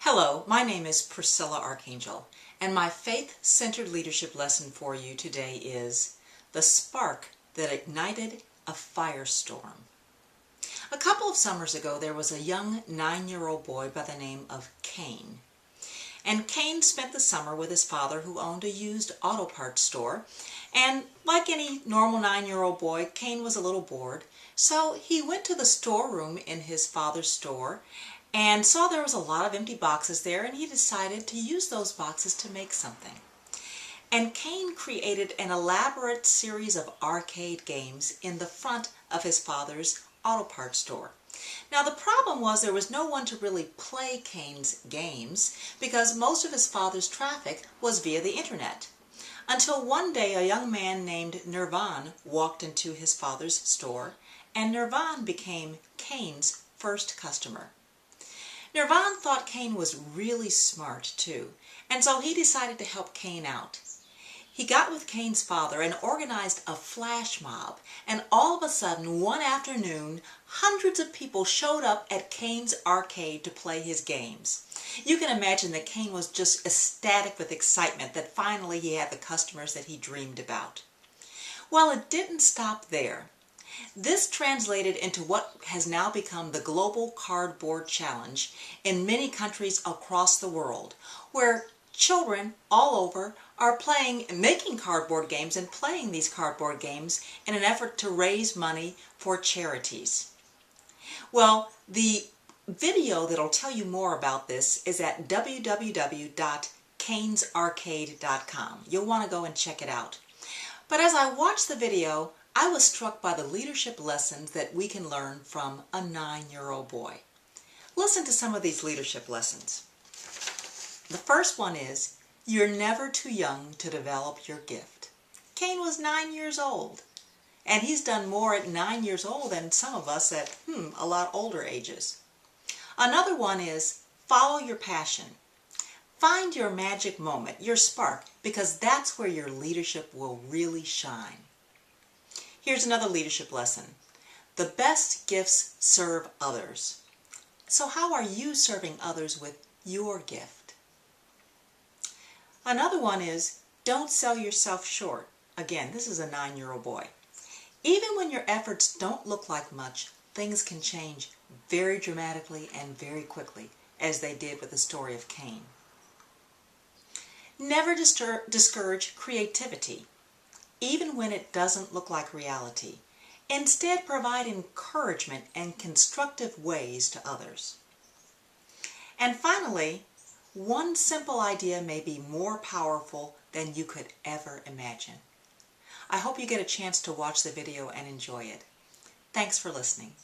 Hello, my name is Priscilla Archangel, and my faith-centered leadership lesson for you today is the spark that ignited a firestorm. A couple of summers ago, there was a young 9-year-old boy by the name of Cain. And Cain spent the summer with his father, who owned a used auto parts store. And like any normal 9-year-old boy, Cain was a little bored. So he went to the storeroom in his father's store and saw there was a lot of empty boxes there, and he decided to use those boxes to make something. And Cain created an elaborate series of arcade games in the front of his father's auto parts store. Now the problem was there was no one to really play Cain's games because most of his father's traffic was via the internet. Until one day a young man named Nirvan walked into his father's store, and Nirvan became Cain's first customer. Nirvan thought Cain was really smart too, and so he decided to help Cain out. He got with Cain's father and organized a flash mob, and all of a sudden, one afternoon, hundreds of people showed up at Cain's arcade to play his games. You can imagine that Cain was just ecstatic with excitement that finally he had the customers that he dreamed about. Well, it didn't stop there. This translated into what has now become the Global Cardboard Challenge in many countries across the world, where children all over are making cardboard games and playing these cardboard games in an effort to raise money for charities. Well, the video that'll tell you more about this is at www.cainsarcade.com. You'll want to go and check it out. But as I watched the video, I was struck by the leadership lessons that we can learn from a 9-year-old boy. Listen to some of these leadership lessons. The first one is, you're never too young to develop your gift. Cain was 9 years old, and he's done more at 9 years old than some of us at a lot older ages. Another one is, follow your passion. Find your magic moment, your spark, because that's where your leadership will really shine. Here's another leadership lesson. The best gifts serve others. So how are you serving others with your gift? Another one is, don't sell yourself short. Again, this is a 9-year-old boy. Even when your efforts don't look like much, things can change very dramatically and very quickly, as they did with the story of Cain. Never discourage creativity, even when it doesn't look like reality. Instead, provide encouragement and constructive ways to others. And finally, one simple idea may be more powerful than you could ever imagine. I hope you get a chance to watch the video and enjoy it. Thanks for listening.